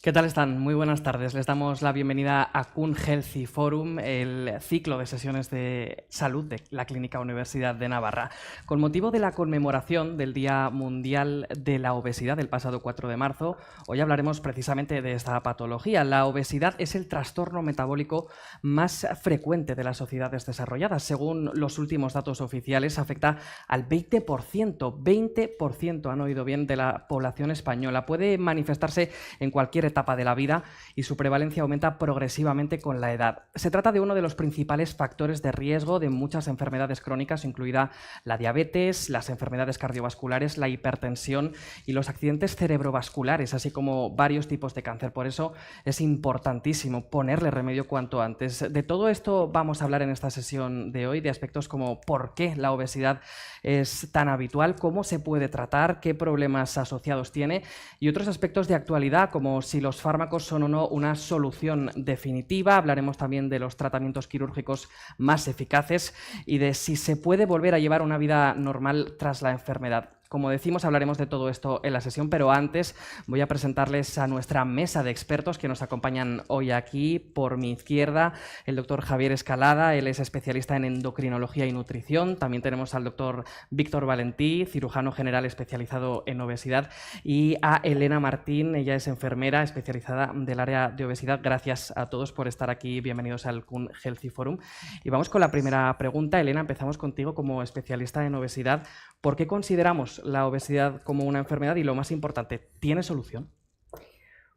¿Qué tal están? Muy buenas tardes. Les damos la bienvenida a Kun Healthy Forum, el ciclo de sesiones de salud de la Clínica Universidad de Navarra. Con motivo de la conmemoración del Día Mundial de la Obesidad del pasado 4 de marzo, hoy hablaremos precisamente de esta patología. La obesidad es el trastorno metabólico más frecuente de las sociedades desarrolladas. Según los últimos datos oficiales, afecta al 20%, han oído bien, de la población española. Puede manifestarse en cualquier etapa de la vida y su prevalencia aumenta progresivamente con la edad. Se trata de uno de los principales factores de riesgo de muchas enfermedades crónicas, incluida la diabetes, las enfermedades cardiovasculares, la hipertensión y los accidentes cerebrovasculares, así como varios tipos de cáncer. Por eso es importantísimo ponerle remedio cuanto antes. De todo esto vamos a hablar en esta sesión de hoy, de aspectos como por qué la obesidad es tan habitual, cómo se puede tratar, qué problemas asociados tiene y otros aspectos de actualidad, como si los fármacos son o no una solución definitiva. Hablaremos también de los tratamientos quirúrgicos más eficaces y de si se puede volver a llevar una vida normal tras la enfermedad. Como decimos, hablaremos de todo esto en la sesión, pero antes voy a presentarles a nuestra mesa de expertos que nos acompañan hoy aquí. Por mi izquierda, el doctor Javier Escalada, él es especialista en endocrinología y nutrición. También tenemos al doctor Víctor Valentí, cirujano general especializado en obesidad, y a Elena Martín, ella es enfermera especializada del área de obesidad. Gracias a todos por estar aquí, bienvenidos al Kun Healthy Forum. Y vamos con la primera pregunta. Elena, empezamos contigo como especialista en obesidad. ¿Por qué consideramos la obesidad como una enfermedad y, lo más importante, tiene solución?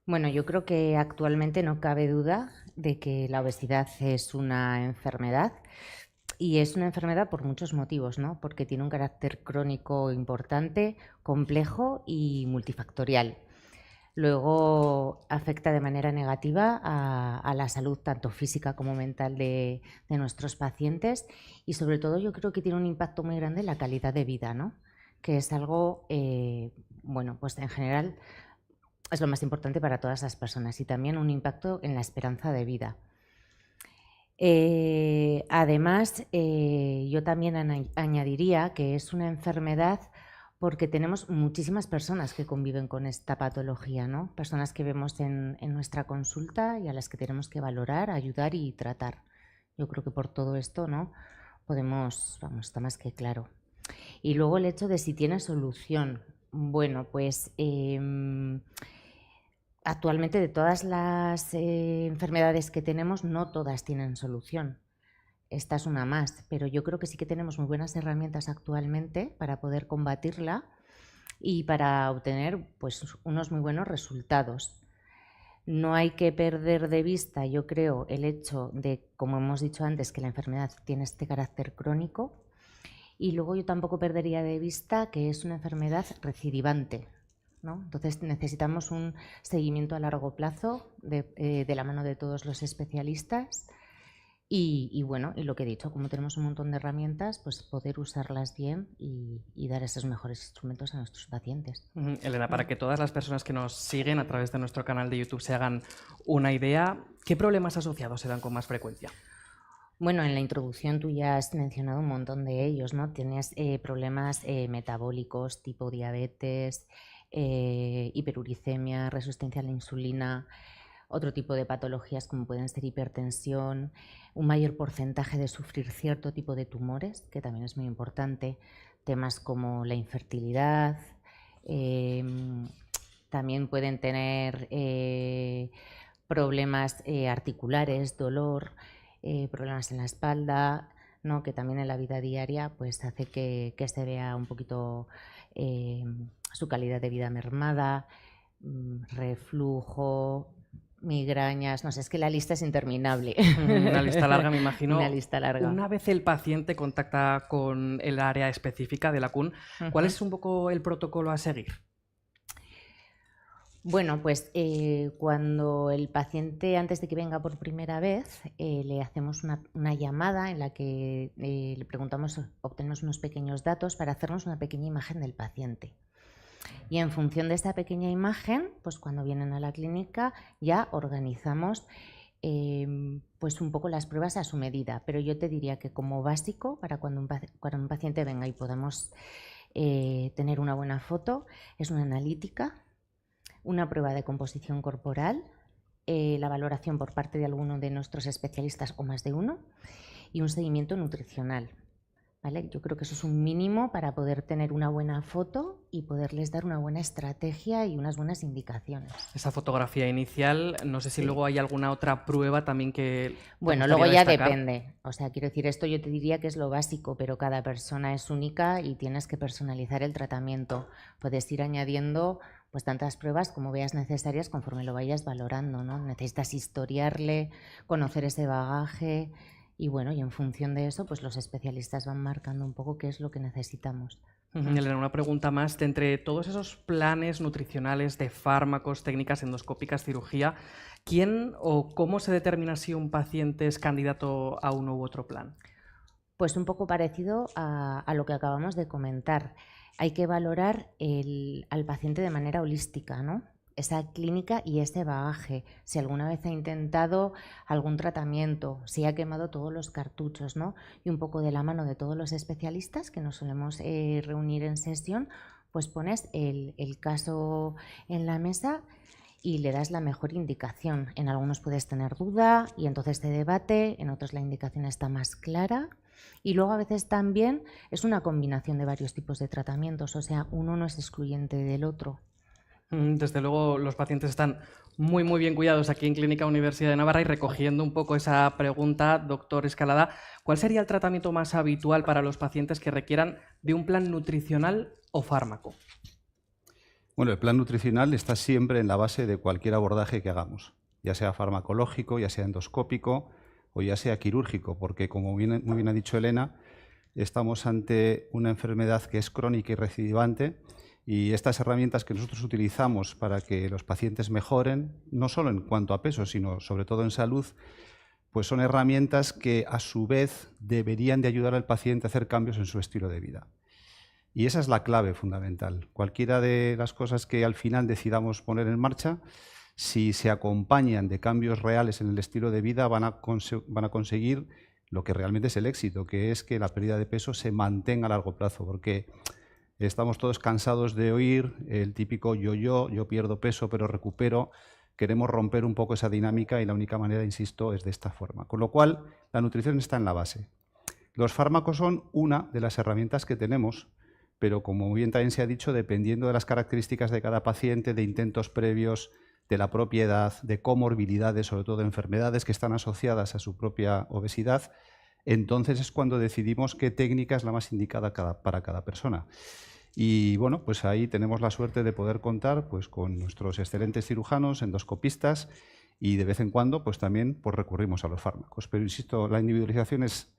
Bueno, yo creo que actualmente no cabe duda de que la obesidad es una enfermedad y es una enfermedad por muchos motivos, ¿no? Porque tiene un carácter crónico importante, complejo y multifactorial. Luego afecta de manera negativa a la salud tanto física como mental de nuestros pacientes y sobre todo yo creo que tiene un impacto muy grande en la calidad de vida, ¿no? Que es algo, bueno, pues en general es lo más importante para todas las personas y también un impacto en la esperanza de vida. Además, yo también añadiría que es una enfermedad porque tenemos muchísimas personas que conviven con esta patología, ¿no? Personas que vemos en nuestra consulta y a las que tenemos que valorar, ayudar y tratar. Yo creo que por todo esto, ¿no? Podemos, vamos, está más que claro. Y luego el hecho de si tiene solución. Bueno, pues actualmente de todas las enfermedades que tenemos, no todas tienen solución. Esta es una más, pero yo creo que sí que tenemos muy buenas herramientas actualmente para poder combatirla y para obtener pues, unos muy buenos resultados. No hay que perder de vista, yo creo, el hecho de, como hemos dicho antes, que la enfermedad tiene este carácter crónico, y luego yo tampoco perdería de vista que es una enfermedad recidivante, ¿no? Entonces necesitamos un seguimiento a largo plazo de la mano de todos los especialistas y bueno, y lo que he dicho, como tenemos un montón de herramientas, pues poder usarlas bien y dar esos mejores instrumentos a nuestros pacientes. Elena, para que todas las personas que nos siguen a través de nuestro canal de YouTube se hagan una idea, ¿qué problemas asociados se dan con más frecuencia? Bueno, en la introducción tú ya has mencionado un montón de ellos, ¿no? Tienes problemas metabólicos tipo diabetes, hiperuricemia, resistencia a la insulina, otro tipo de patologías como pueden ser hipertensión, un mayor porcentaje de sufrir cierto tipo de tumores, que también es muy importante, temas como la infertilidad, también pueden tener problemas articulares, dolor, problemas en la espalda, ¿no? Que también en la vida diaria pues hace que se vea un poquito su calidad de vida mermada, reflujo, migrañas, no sé, es que la lista es interminable. Una lista larga, me imagino. Una lista larga. Una vez el paciente contacta con el área específica de la CUN, ¿cuál es un poco el protocolo a seguir? Bueno, pues cuando el paciente, antes de que venga por primera vez, le hacemos una llamada en la que le preguntamos, obtenemos unos pequeños datos para hacernos una pequeña imagen del paciente. Y en función de esta pequeña imagen, pues cuando vienen a la clínica ya organizamos pues un poco las pruebas a su medida. Pero yo te diría que como básico, para cuando un paciente venga y podamos tener una buena foto, es una analítica una prueba de composición corporal, la valoración por parte de alguno de nuestros especialistas o más de uno y un seguimiento nutricional. ¿Vale? Yo creo que eso es un mínimo para poder tener una buena foto y poderles dar una buena estrategia y unas buenas indicaciones. Esa fotografía inicial, no sé si Sí. luego hay alguna otra prueba también que... Bueno, luego ya depende. O sea, quiero decir, esto yo te diría que es lo básico, pero cada persona es única y tienes que personalizar el tratamiento. Puedes ir añadiendo pues tantas pruebas como veas necesarias conforme lo vayas valorando, ¿no? Necesitas historiarle, conocer ese bagaje. Y bueno, y en función de eso, pues los especialistas van marcando un poco qué es lo que necesitamos. Elena, una pregunta más. De entre todos esos planes nutricionales de fármacos, técnicas endoscópicas, cirugía, ¿quién o cómo se determina si un paciente es candidato a uno u otro plan? Pues un poco parecido a lo que acabamos de comentar. Hay que valorar al paciente de manera holística, ¿no? Esa clínica y ese bagaje, si alguna vez ha intentado algún tratamiento, si ha quemado todos los cartuchos, ¿no? Y un poco de la mano de todos los especialistas que nos solemos reunir en sesión, pues pones el caso en la mesa y le das la mejor indicación. En algunos puedes tener duda y entonces te debate, en otros la indicación está más clara. Y luego a veces también es una combinación de varios tipos de tratamientos, o sea, uno no es excluyente del otro. Desde luego, los pacientes están muy bien cuidados aquí en Clínica Universidad de Navarra y recogiendo un poco esa pregunta, doctor Escalada, ¿cuál sería el tratamiento más habitual para los pacientes que requieran de un plan nutricional o fármaco? Bueno, el plan nutricional está siempre en la base de cualquier abordaje que hagamos, ya sea farmacológico, ya sea endoscópico o ya sea quirúrgico, porque como muy bien ha dicho Elena, estamos ante una enfermedad que es crónica y recidivante. Y estas herramientas que nosotros utilizamos para que los pacientes mejoren, no solo en cuanto a peso, sino sobre todo en salud, pues son herramientas que a su vez deberían de ayudar al paciente a hacer cambios en su estilo de vida. Y esa es la clave fundamental. Cualquiera de las cosas que al final decidamos poner en marcha, si se acompañan de cambios reales en el estilo de vida, van a conseguir lo que realmente es el éxito, que es que la pérdida de peso se mantenga a largo plazo, porque estamos todos cansados de oír el típico yo pierdo peso pero recupero. Queremos romper un poco esa dinámica y la única manera, insisto, es de esta forma. Con lo cual, la nutrición está en la base. Los fármacos son una de las herramientas que tenemos, pero como bien también se ha dicho, dependiendo de las características de cada paciente, de intentos previos, de la propia edad, de comorbilidades, sobre todo de enfermedades que están asociadas a su propia obesidad, entonces es cuando decidimos qué técnica es la más indicada para cada persona. Y bueno, pues ahí tenemos la suerte de poder contar pues, con nuestros excelentes cirujanos, endoscopistas, y de vez en cuando pues, también pues, recurrimos a los fármacos. Pero insisto, la individualización es,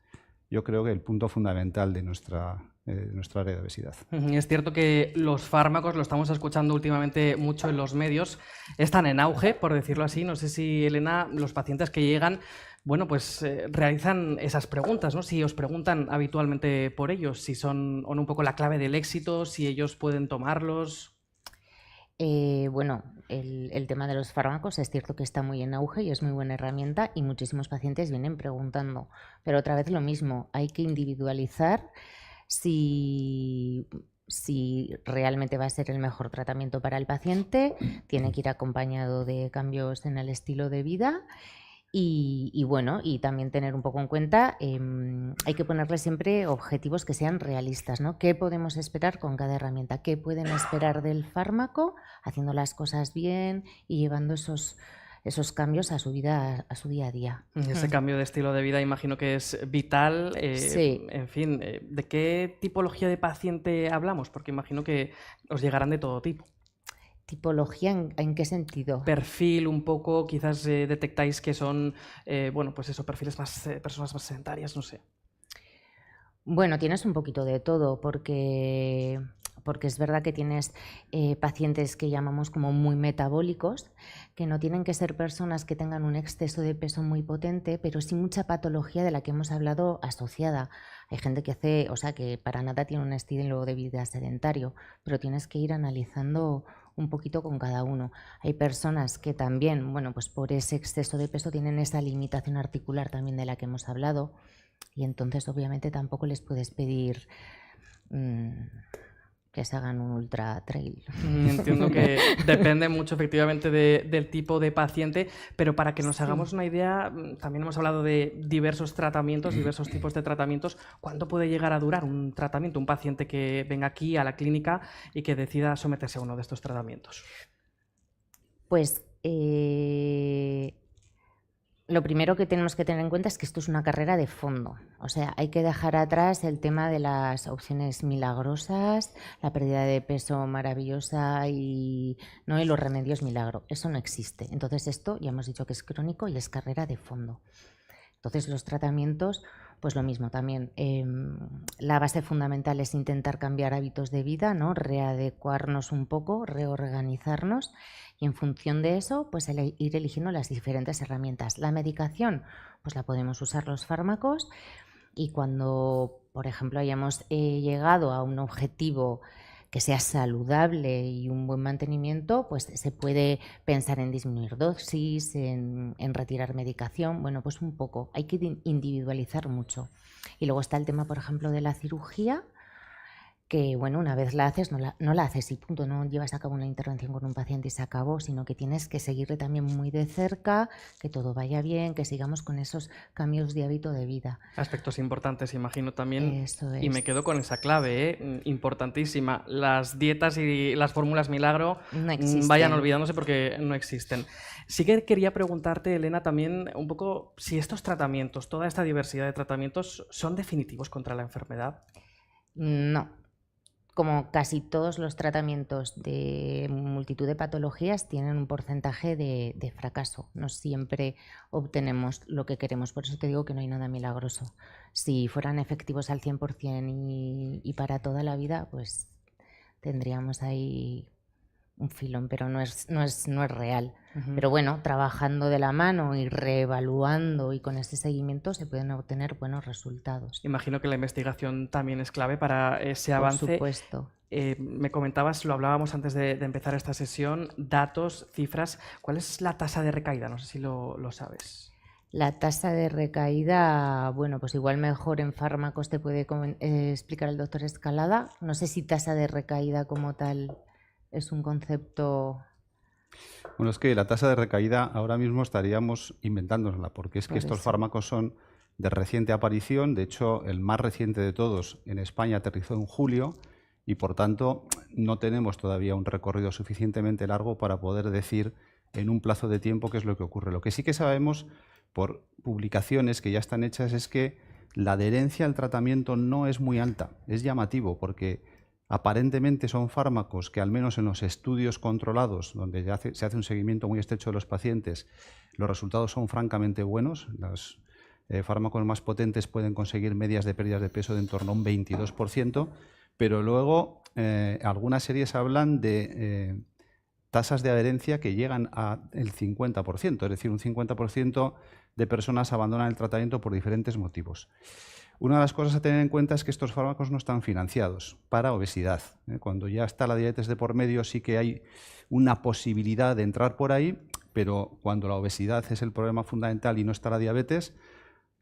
yo creo, que el punto fundamental de nuestra área de obesidad. Es cierto que los fármacos, lo estamos escuchando últimamente mucho en los medios, están en auge, por decirlo así. No sé si, Elena, los pacientes que llegan, bueno, pues realizan esas preguntas, ¿no? Si os preguntan habitualmente por ellos, si son o no un poco la clave del éxito, si ellos pueden tomarlos. Bueno, el tema de los fármacos es cierto que está muy en auge y es muy buena herramienta y muchísimos pacientes vienen preguntando, pero otra vez lo mismo, hay que individualizar si realmente va a ser el mejor tratamiento para el paciente, tiene que ir acompañado de cambios en el estilo de vida. Y bueno, y también tener un poco en cuenta, hay que ponerle siempre objetivos que sean realistas, ¿no? ¿Qué podemos esperar con cada herramienta? ¿Qué pueden esperar del fármaco haciendo las cosas bien y llevando esos cambios a su vida, a su día a día? Ese cambio de estilo de vida imagino que es vital. Sí. En fin, ¿de qué tipología de paciente hablamos? Porque imagino que os llegarán de todo tipo. ¿Tipología en qué sentido? Perfil un poco, quizás detectáis que son, bueno, pues eso, perfiles más, personas más sedentarias, no sé. Bueno, tienes un poquito de todo, porque es verdad que tienes pacientes que llamamos como muy metabólicos, que no tienen que ser personas que tengan un exceso de peso muy potente, pero sí mucha patología de la que hemos hablado asociada. Hay gente que hace, o sea, que para nada tiene un estilo de vida sedentario, pero tienes que ir analizando un poquito con cada uno. Hay personas que también, bueno, pues por ese exceso de peso tienen esa limitación articular también de la que hemos hablado y entonces obviamente tampoco les puedes pedir que se hagan un ultra trail. Entiendo que depende mucho efectivamente del tipo de paciente, pero para que nos hagamos una idea, también hemos hablado de diversos tratamientos, diversos tipos de tratamientos. ¿Cuánto puede llegar a durar un tratamiento? Un paciente que venga aquí a la clínica y que decida someterse a uno de estos tratamientos. Pues lo primero que tenemos que tener en cuenta es que esto es una carrera de fondo. O sea, hay que dejar atrás el tema de las opciones milagrosas, la pérdida de peso maravillosa y los remedios milagro. Eso no existe. Entonces esto ya hemos dicho que es crónico y es carrera de fondo. Entonces los tratamientos, pues lo mismo también. La base fundamental es intentar cambiar hábitos de vida, ¿no? Readecuarnos un poco, reorganizarnos y en función de eso, pues ir eligiendo las diferentes herramientas. La medicación, pues la podemos usar los fármacos y cuando, por ejemplo, hayamos llegado a un objetivo que sea saludable y un buen mantenimiento, pues se puede pensar en disminuir dosis, en retirar medicación, bueno, pues un poco, hay que individualizar mucho. Y luego está el tema, por ejemplo, de la cirugía, que bueno, una vez la haces, no la haces y punto, no llevas a cabo una intervención con un paciente y se acabó, sino que tienes que seguirle también muy de cerca, que todo vaya bien, que sigamos con esos cambios de hábito de vida. Aspectos importantes, imagino también. Eso es. Y me quedo con esa clave, importantísima. Las dietas y las fórmulas milagro No existen. vayan olvidándose porque no existen. Sí que quería preguntarte, Elena, también un poco si estos tratamientos, toda esta diversidad de tratamientos, ¿son definitivos contra la enfermedad? No. Como casi todos los tratamientos de multitud de patologías tienen un porcentaje de fracaso. No siempre obtenemos lo que queremos. Por eso te digo que no hay nada milagroso. Si fueran efectivos al 100% y para toda la vida, pues tendríamos ahí un filón, pero no es real. Pero bueno, trabajando de la mano y reevaluando y con ese seguimiento se pueden obtener buenos resultados. Imagino que la investigación también es clave para ese avance. Por supuesto. Me comentabas, lo hablábamos antes de empezar esta sesión, datos, cifras. ¿Cuál es la tasa de recaída? No sé si lo sabes. La tasa de recaída, bueno, pues igual mejor en fármacos te puede explicar el doctor Escalada. No sé si tasa de recaída como tal es un concepto. Bueno, es que la tasa de recaída ahora mismo estaríamos inventándonosla, porque es que estos fármacos son de reciente aparición. De hecho, el más reciente de todos en España aterrizó en julio y, por tanto, no tenemos todavía un recorrido suficientemente largo para poder decir en un plazo de tiempo qué es lo que ocurre. Lo que sí que sabemos por publicaciones que ya están hechas es que la adherencia al tratamiento no es muy alta. Es llamativo porque aparentemente son fármacos que, al menos en los estudios controlados, donde se hace un seguimiento muy estrecho de los pacientes, los resultados son francamente buenos. Los fármacos más potentes pueden conseguir medias de pérdidas de peso de en torno a un 22%, pero luego algunas series hablan de tasas de adherencia que llegan al 50%, es decir, un 50% de personas abandonan el tratamiento por diferentes motivos. Una de las cosas a tener en cuenta es que estos fármacos no están financiados para obesidad. Cuando ya está la diabetes de por medio sí que hay una posibilidad de entrar por ahí, pero cuando la obesidad es el problema fundamental y no está la diabetes,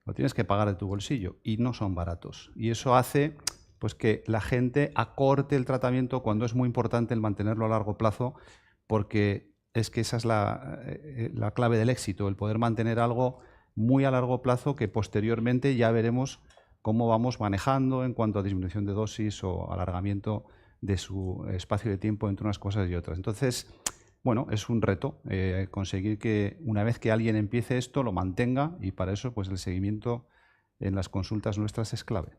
lo tienes que pagar de tu bolsillo y no son baratos. Y eso hace pues, que la gente acorte el tratamiento cuando es muy importante el mantenerlo a largo plazo, porque es que esa es la clave del éxito, el poder mantener algo muy a largo plazo que posteriormente ya veremos cómo vamos manejando en cuanto a disminución de dosis o alargamiento de su espacio de tiempo entre unas cosas y otras. Entonces, bueno, es un reto conseguir que una vez que alguien empiece esto lo mantenga, y para eso pues el seguimiento en las consultas nuestras es clave.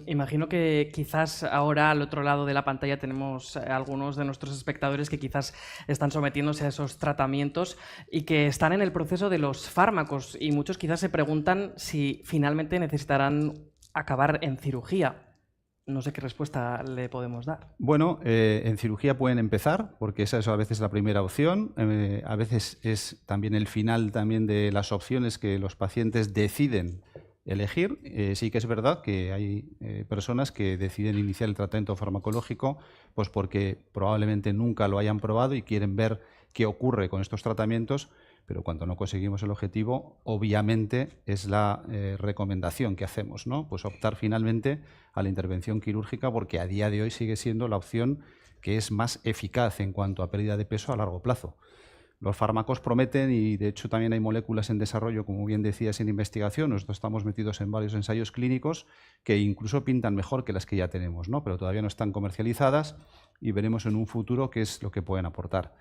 Imagino que quizás ahora al otro lado de la pantalla tenemos algunos de nuestros espectadores que quizás están sometiéndose a esos tratamientos y que están en el proceso de los fármacos, y muchos quizás se preguntan si finalmente necesitarán acabar en cirugía. No sé qué respuesta le podemos dar. Bueno, en cirugía pueden empezar, porque esa es a veces la primera opción. A veces es también el final también de las opciones que los pacientes deciden elegir. Sí que es verdad que hay personas que deciden iniciar el tratamiento farmacológico pues porque probablemente nunca lo hayan probado y quieren ver qué ocurre con estos tratamientos, pero cuando no conseguimos el objetivo, obviamente es la recomendación que hacemos, ¿no? Pues optar finalmente a la intervención quirúrgica, porque a día de hoy sigue siendo la opción que es más eficaz en cuanto a pérdida de peso a largo plazo. Los fármacos prometen y, de hecho, también hay moléculas en desarrollo, como bien decías, en investigación. Nosotros estamos metidos en varios ensayos clínicos que incluso pintan mejor que las que ya tenemos, ¿no? Pero todavía no están comercializadas y veremos en un futuro qué es lo que pueden aportar.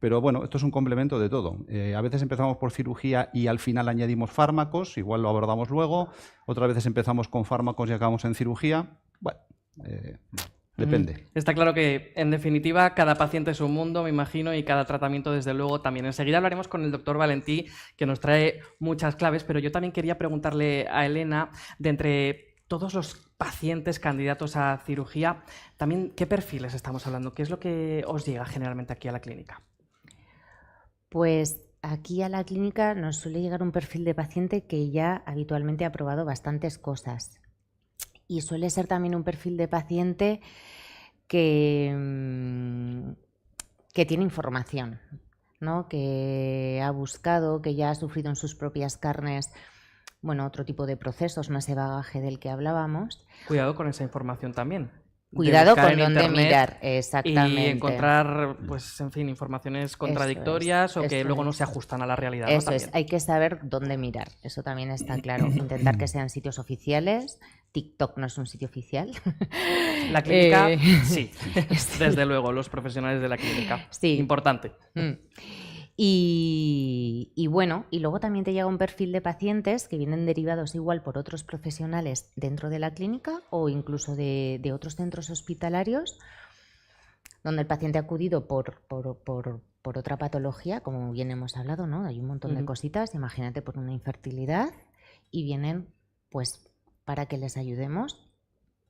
Pero bueno, esto es un complemento de todo. A veces empezamos por cirugía y al final añadimos fármacos, igual lo abordamos luego. Otras veces empezamos con fármacos y acabamos en cirugía. Bueno, depende. Está claro que, en definitiva, cada paciente es un mundo, me imagino, y cada tratamiento, desde luego, también. Enseguida hablaremos con el doctor Valentí, que nos trae muchas claves, pero yo también quería preguntarle a Elena, de entre todos los pacientes candidatos a cirugía, también, ¿qué perfiles estamos hablando? ¿Qué es lo que os llega generalmente aquí a la clínica? Pues aquí a la clínica nos suele llegar un perfil de paciente que ya habitualmente ha probado bastantes cosas. Y suele ser también un perfil de paciente que tiene información, ¿no? Que ha buscado, que ya ha sufrido en sus propias carnes, bueno, otro tipo de procesos, no ese bagaje del que hablábamos. Cuidado con esa información también. Cuidado con dónde mirar, exactamente. Y encontrar, pues, en fin, informaciones contradictorias o que luego no se ajustan a la realidad, ¿no? Eso es, hay que saber dónde mirar, eso también está claro. Intentar que sean sitios oficiales. TikTok no es un sitio oficial. La clínica, sí, desde luego, los profesionales de la clínica. Sí. Importante. Y bueno, y luego también te llega un perfil de pacientes que vienen derivados igual por otros profesionales dentro de la clínica o incluso de otros centros hospitalarios, donde el paciente ha acudido por otra patología, como bien hemos hablado, ¿no? Hay un montón de cositas, imagínate por una infertilidad, y vienen pues para que les ayudemos.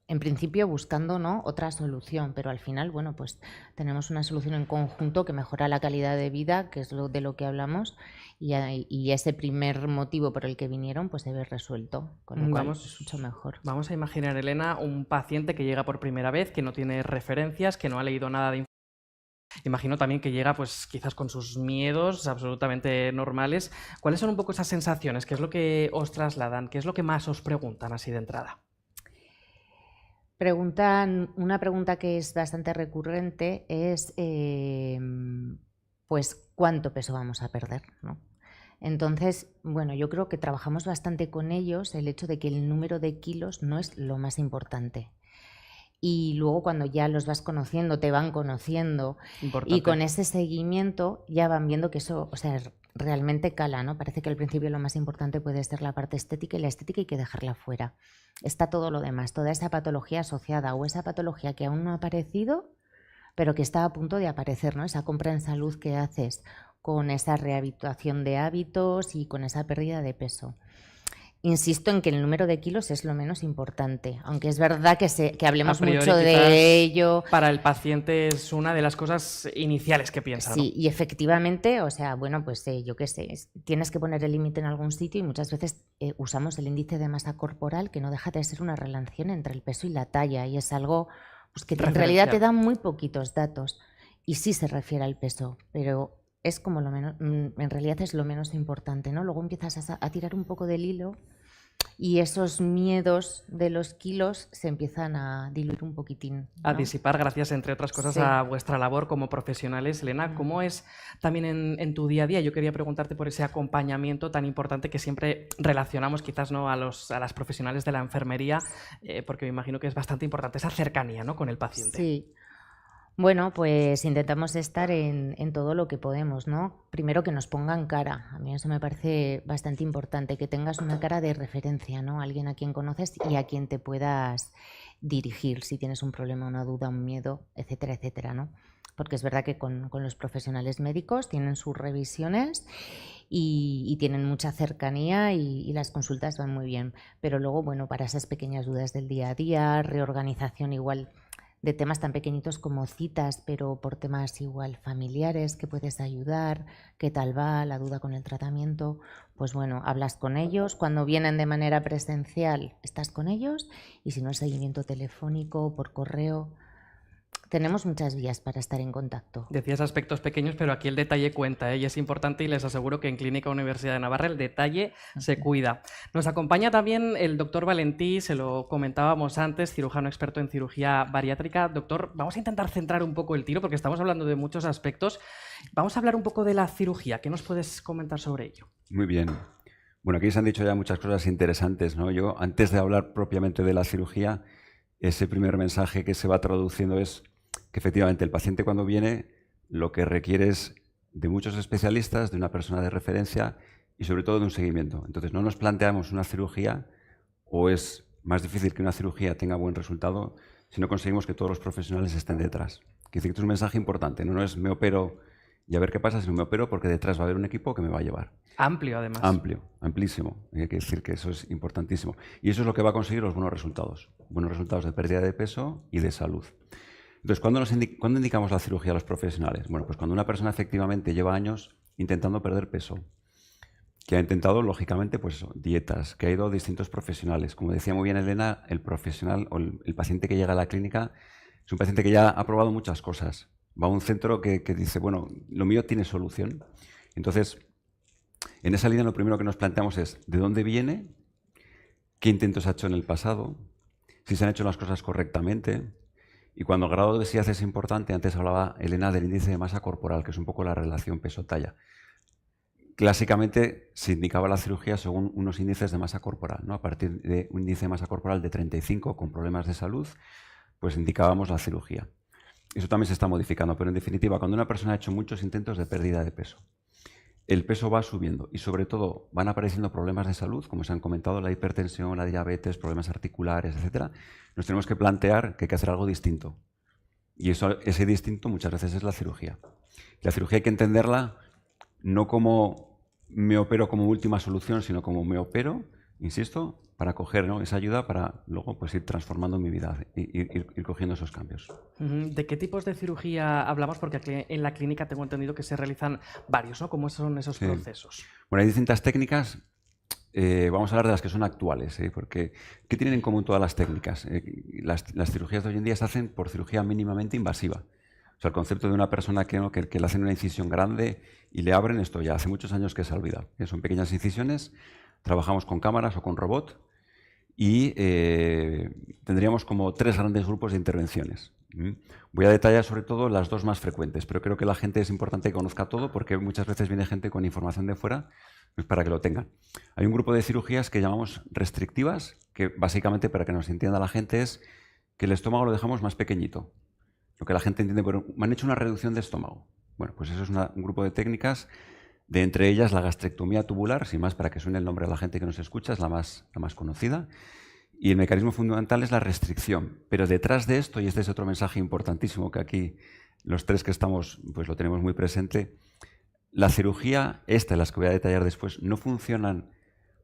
En principio buscando, ¿no?, otra solución, pero al final, bueno, pues tenemos una solución en conjunto que mejora la calidad de vida, que es de lo que hablamos, y ese primer motivo por el que vinieron pues se ve resuelto, con lo cual es mucho mejor. Vamos a imaginar, Elena, un paciente que llega por primera vez, que no tiene referencias, que no ha leído nada de información. Imagino también que llega, pues, quizás con sus miedos absolutamente normales. ¿Cuáles son un poco esas sensaciones? ¿Qué es lo que os trasladan? ¿Qué es lo que más os preguntan así de entrada? Una pregunta que es bastante recurrente es, pues, ¿cuánto peso vamos a perder?, ¿no? Entonces, bueno, yo creo que trabajamos bastante con ellos el hecho de que el número de kilos no es lo más importante. Y luego cuando ya los vas conociendo, te van conociendo, Importante. y con ese seguimiento ya van viendo que eso, o sea, realmente cala, ¿no? Parece que al principio lo más importante puede ser la parte estética, y la estética hay que dejarla fuera. Está todo lo demás, toda esa patología asociada o esa patología que aún no ha aparecido, pero que está a punto de aparecer, ¿no? Esa compra en salud que haces con esa rehabilitación de hábitos y con esa pérdida de peso. Insisto en que el número de kilos es lo menos importante, aunque es verdad que hablemos mucho de ello. Para el paciente es una de las cosas iniciales que piensa, Sí, ¿no? y efectivamente, o sea, bueno, pues yo qué sé, tienes que poner el límite en algún sitio, y muchas veces usamos el índice de masa corporal, que no deja de ser una relación entre el peso y la talla, y es algo pues, que en realidad te da muy poquitos datos, y sí se refiere al peso, pero es como lo menos, en realidad es lo menos importante, ¿no? Luego empiezas a tirar un poco del hilo y esos miedos de los kilos se empiezan a diluir un poquitín, ¿no? A disipar, gracias, entre otras cosas, Sí. a vuestra labor como profesionales. Elena, ¿cómo es también en tu día a día? Yo quería preguntarte por ese acompañamiento tan importante que siempre relacionamos, quizás, ¿no?, a las profesionales de la enfermería, porque me imagino que es bastante importante esa cercanía, ¿no?, con el paciente. Sí. Bueno, pues intentamos estar en todo lo que podemos, ¿no? Primero que nos pongan cara. A mí eso me parece bastante importante, que tengas una cara de referencia, ¿no? Alguien a quien conoces y a quien te puedas dirigir si tienes un problema, una duda, un miedo, etcétera, etcétera, ¿no? Porque es verdad que con los profesionales médicos tienen sus revisiones y tienen mucha cercanía y las consultas van muy bien. Pero luego, bueno, para esas pequeñas dudas del día a día, reorganización igual de temas tan pequeñitos como citas, pero por temas igual familiares que puedes ayudar, qué tal va, la duda con el tratamiento, pues bueno, hablas con ellos. Cuando vienen de manera presencial, estás con ellos, y si no, el seguimiento telefónico, por correo, Tenemos muchas vías para estar en contacto. Decías aspectos pequeños, pero aquí el detalle cuenta, ¿eh? Y es importante, y les aseguro que en Clínica Universidad de Navarra el detalle se cuida. Nos acompaña también el doctor Valentí, se lo comentábamos antes, cirujano experto en cirugía bariátrica. Doctor, vamos a intentar centrar un poco el tiro porque estamos hablando de muchos aspectos. Vamos a hablar un poco de la cirugía. ¿Qué nos puedes comentar sobre ello? Muy bien. Bueno, aquí se han dicho ya muchas cosas interesantes, ¿no? Yo, antes de hablar propiamente de la cirugía, ese primer mensaje que se va traduciendo es que efectivamente el paciente cuando viene lo que requiere es de muchos especialistas, de una persona de referencia y sobre todo de un seguimiento. Entonces no nos planteamos una cirugía o es más difícil que una cirugía tenga buen resultado si no conseguimos que todos los profesionales estén detrás. Quiere decir que es un mensaje importante, no es me opero y a ver qué pasa, sino me opero porque detrás va a haber un equipo que me va a llevar. Amplio, además. Amplio, amplísimo. Hay que decir que eso es importantísimo. Y eso es lo que va a conseguir los buenos resultados de pérdida de peso y de salud. Entonces, ¿cuándo indicamos la cirugía a los profesionales? Bueno, pues cuando una persona efectivamente lleva años intentando perder peso, que ha intentado, lógicamente, pues eso, dietas, que ha ido a distintos profesionales. Como decía muy bien Elena, el profesional o el paciente que llega a la clínica es un paciente que ya ha probado muchas cosas. Va a un centro que dice, bueno, lo mío tiene solución. Entonces, en esa línea lo primero que nos planteamos es ¿de dónde viene? ¿Qué intentos ha hecho en el pasado? Si se han hecho las cosas correctamente. Y cuando el grado de obesidad es importante, antes hablaba Elena del índice de masa corporal, que es un poco la relación peso-talla. Clásicamente se indicaba la cirugía según unos índices de masa corporal, ¿no? A partir de un índice de masa corporal de 35 con problemas de salud, pues indicábamos la cirugía. Eso también se está modificando, pero en definitiva, cuando una persona ha hecho muchos intentos de pérdida de peso, el peso va subiendo y sobre todo van apareciendo problemas de salud, como se han comentado, la hipertensión, la diabetes, problemas articulares, etc. Nos tenemos que plantear que hay que hacer algo distinto. Y ese distinto muchas veces es la cirugía. La cirugía hay que entenderla no como me opero como última solución, sino como me opero, insisto, para coger, ¿no?, esa ayuda para luego pues, ir transformando mi vida y ir cogiendo esos cambios. ¿De qué tipos de cirugía hablamos? Porque aquí en la clínica tengo entendido que se realizan varios, ¿no? ¿Cómo son esos procesos? Bueno, hay distintas técnicas. Vamos a hablar de las que son actuales, porque ¿qué tienen en común todas las técnicas? Las cirugías de hoy en día se hacen por cirugía mínimamente invasiva. O sea, el concepto de una persona que le hacen una incisión grande y le abren, esto ya hace muchos años que se ha olvidado. Son pequeñas incisiones, trabajamos con cámaras o con robot y tendríamos como 3 grandes grupos de intervenciones. Voy a detallar sobre todo las 2 más frecuentes, pero creo que la gente es importante que conozca todo porque muchas veces viene gente con información de fuera pues para que lo tengan. Hay un grupo de cirugías que llamamos restrictivas, que básicamente, para que nos entienda la gente, es que el estómago lo dejamos más pequeñito. Lo que la gente entiende, pero me han hecho una reducción de estómago. Bueno, pues eso es un grupo de técnicas, de entre ellas la gastrectomía tubular, sin más para que suene el nombre a la gente que nos escucha, es la más conocida. Y el mecanismo fundamental es la restricción. Pero detrás de esto, y este es otro mensaje importantísimo que aquí los 3 que estamos pues lo tenemos muy presente, la cirugía, las que voy a detallar después, no funcionan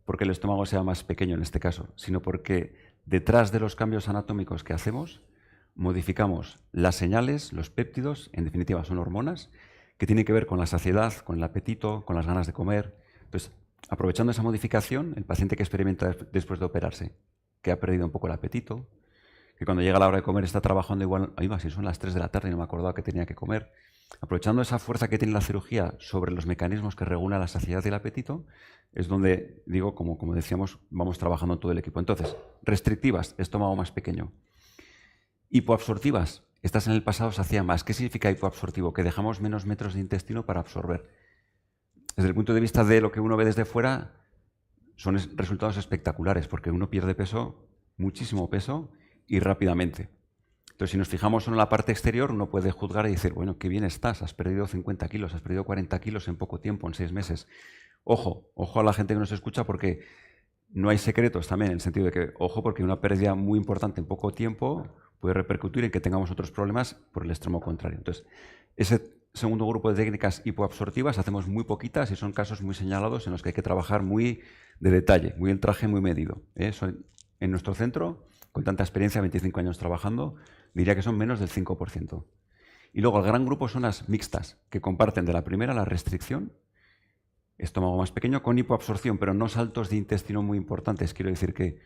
porque el estómago sea más pequeño en este caso, sino porque detrás de los cambios anatómicos que hacemos, modificamos las señales, los péptidos, en definitiva son hormonas, que tienen que ver con la saciedad, con el apetito, con las ganas de comer. Entonces, aprovechando esa modificación, el paciente que experimenta después de operarse, que ha perdido un poco el apetito, que cuando llega la hora de comer está trabajando igual, ahí va, si son las 3 de la tarde y no me acordaba que tenía que comer. Aprovechando esa fuerza que tiene la cirugía sobre los mecanismos que regulan la saciedad y el apetito, es donde, digo, como decíamos, vamos trabajando todo el equipo. Entonces, restrictivas, estómago más pequeño. Hipoabsortivas, estas en el pasado se hacían más. ¿Qué significa hipoabsortivo? Que dejamos menos metros de intestino para absorber. Desde el punto de vista de lo que uno ve desde fuera, son resultados espectaculares, porque uno pierde peso, muchísimo peso, y rápidamente. Entonces, si nos fijamos solo en la parte exterior, uno puede juzgar y decir, bueno, qué bien estás, has perdido 50 kilos, has perdido 40 kilos en poco tiempo, en 6 meses. Ojo a la gente que nos escucha, porque no hay secretos también, en el sentido de que, ojo, porque una pérdida muy importante en poco tiempo puede repercutir en que tengamos otros problemas por el extremo contrario. Entonces, ese segundo grupo de técnicas hipoabsortivas hacemos muy poquitas y son casos muy señalados en los que hay que trabajar muy de detalle, muy el traje muy medido. En nuestro centro, con tanta experiencia, 25 años trabajando, diría que son menos del 5%. Y luego el gran grupo son las mixtas, que comparten de la primera la restricción, estómago más pequeño, con hipoabsorción, pero no saltos de intestino muy importantes. Quiero decir que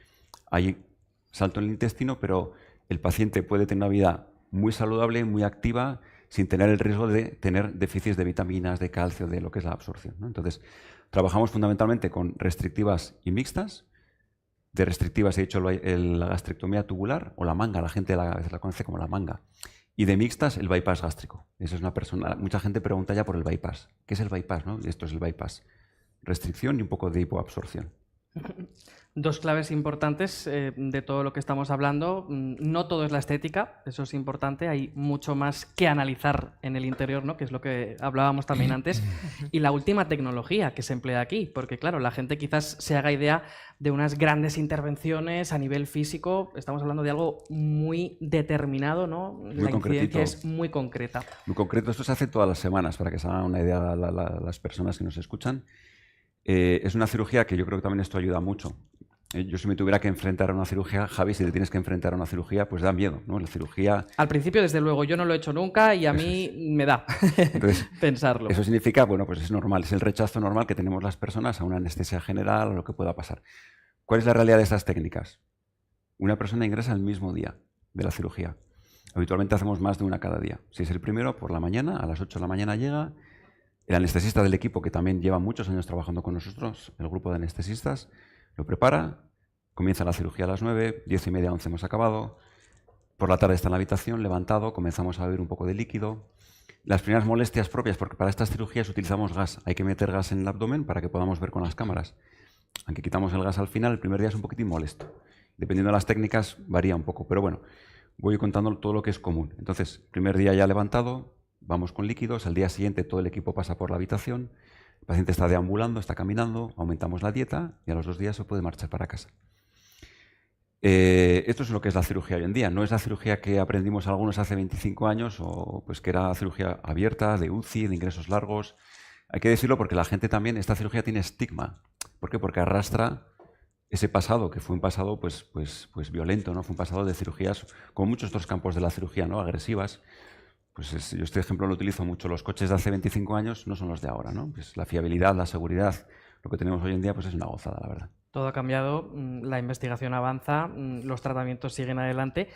hay salto en el intestino, pero el paciente puede tener una vida muy saludable, muy activa, sin tener el riesgo de tener déficits de vitaminas, de calcio, de lo que es la absorción, ¿no? Entonces, trabajamos fundamentalmente con restrictivas y mixtas. De restrictivas he dicho la gastrectomía tubular o la manga, la gente a veces la conoce como la manga. Y de mixtas, el bypass gástrico. Eso es mucha gente pregunta ya por el bypass. ¿Qué es el bypass, no? Y esto es el bypass. Restricción y un poco de hipoabsorción. Dos claves importantes de todo lo que estamos hablando. No todo es la estética, eso es importante. Hay mucho más que analizar en el interior, ¿no? Que es lo que hablábamos también antes. Y la última tecnología que se emplea aquí, porque claro, la gente quizás se haga idea de unas grandes intervenciones a nivel físico. Estamos hablando de algo muy determinado, ¿no? Muy la concretito. incidencia es muy concreta. Muy concreto, esto se hace todas las semanas, para que se hagan una idea las personas que nos escuchan. Es una cirugía que yo creo que también esto ayuda mucho. Yo si me tuviera que enfrentar a una cirugía, Javi, si te tienes que enfrentar a una cirugía, pues da miedo, ¿no? La cirugía... Al principio, desde luego, yo no lo he hecho nunca y a mí me da Entonces, pensarlo. eso significa, bueno, pues es normal, es el rechazo normal que tenemos las personas a una anestesia general o lo que pueda pasar. ¿Cuál es la realidad de estas técnicas? Una persona ingresa el mismo día de la cirugía. Habitualmente hacemos más de una cada día. Si es el primero, por la mañana, a las 8 de la mañana llega. El anestesista del equipo, que también lleva muchos años trabajando con nosotros, el grupo de anestesistas, lo prepara, comienza la cirugía a las 9, 10:30, 11 hemos acabado. Por la tarde está en la habitación, levantado, comenzamos a beber un poco de líquido. Las primeras molestias propias, porque para estas cirugías utilizamos gas, hay que meter gas en el abdomen para que podamos ver con las cámaras. Aunque quitamos el gas al final, el primer día es un poquitín molesto. Dependiendo de las técnicas, varía un poco, pero bueno, voy contando todo lo que es común. Entonces, primer día ya levantado, vamos con líquidos, al día siguiente todo el equipo pasa por la habitación, el paciente está deambulando, está caminando, aumentamos la dieta y a los 2 días se puede marchar para casa. Esto es lo que es la cirugía hoy en día. No es la cirugía que aprendimos algunos hace 25 años, o pues que era cirugía abierta, de UCI, de ingresos largos. Hay que decirlo porque la gente también, esta cirugía tiene estigma. ¿Por qué? Porque arrastra ese pasado, que fue un pasado pues violento, ¿no? Fue un pasado de cirugías, como muchos otros campos de la cirugía, ¿no? Agresivas. Yo este ejemplo lo utilizo mucho. Los coches de hace 25 años no son los de ahora, ¿no? Pues la fiabilidad, la seguridad, lo que tenemos hoy en día, pues es una gozada, la verdad. Todo ha cambiado, la investigación avanza, los tratamientos siguen adelante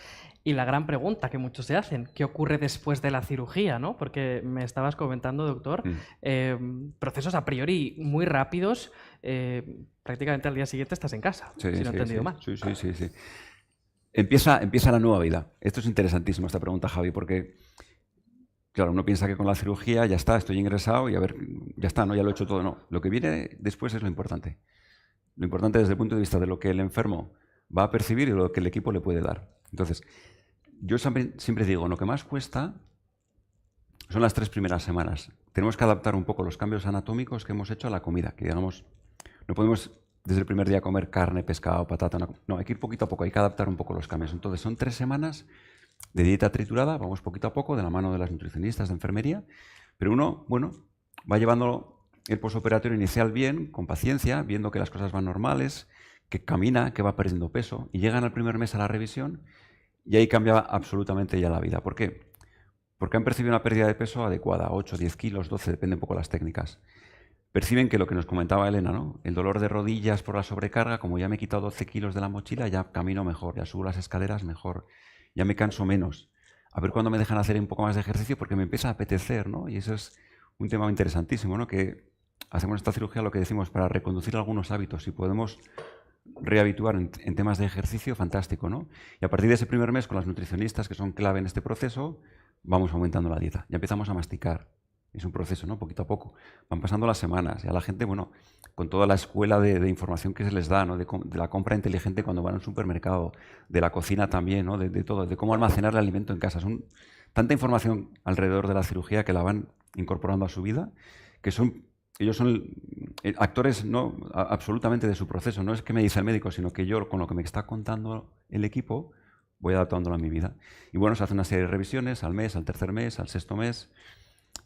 y la gran pregunta que muchos se hacen, ¿qué ocurre después de la cirugía, ¿no? Porque me estabas comentando, doctor, procesos a priori muy rápidos, prácticamente al día siguiente estás en casa, si no he entendido mal. Sí. Empieza la nueva vida. Esto es interesantísimo, esta pregunta, Javi, porque claro, uno piensa que con la cirugía ya está, estoy ingresado y a ver, ya está, ¿no? Ya lo he hecho todo. No, lo que viene después es lo importante. Lo importante desde el punto de vista de lo que el enfermo va a percibir y lo que el equipo le puede dar. Entonces, yo siempre digo, lo que más cuesta son las 3 primeras semanas. Tenemos que adaptar un poco los cambios anatómicos que hemos hecho a la comida, que digamos, no podemos desde el primer día comer carne, pescado, patata. No, hay que ir poquito a poco, hay que adaptar un poco los cambios. Entonces, son 3 semanas de dieta triturada, vamos poquito a poco, de la mano de las nutricionistas de enfermería, pero uno, bueno, va llevando el posoperatorio inicial bien, con paciencia, viendo que las cosas van normales, que camina, que va perdiendo peso, y llegan al primer mes a la revisión y ahí cambia absolutamente ya la vida. ¿Por qué? Porque han percibido una pérdida de peso adecuada, 8, 10 kilos, 12, depende un poco de las técnicas. Perciben que lo que nos comentaba Elena, ¿no? El dolor de rodillas por la sobrecarga, como ya me he quitado 12 kilos de la mochila, ya camino mejor, ya subo las escaleras mejor, ya me canso menos. A ver cuándo me dejan hacer un poco más de ejercicio porque me empieza a apetecer, ¿no? Y eso es un tema interesantísimo, ¿no? Que hacemos esta cirugía, lo que decimos, para reconducir algunos hábitos. Si podemos rehabituar en temas de ejercicio, fantástico, ¿no? Y a partir de ese primer mes, con las nutricionistas, que son clave en este proceso, vamos aumentando la dieta. Ya empezamos a masticar. Es un proceso, ¿no? Poquito a poco. Van pasando las semanas. Y a la gente, bueno, con toda la escuela de información que se les da, ¿no? De la compra inteligente cuando van al supermercado, de la cocina también, ¿no? De todo, de cómo almacenar el alimento en casa. Es tanta información alrededor de la cirugía que la van incorporando a su vida, que ellos son actores no absolutamente de su proceso. No es que me dice el médico, sino que yo, con lo que me está contando el equipo, voy adaptándolo a mi vida. Y bueno, se hace una serie de revisiones al mes, al tercer mes, al sexto mes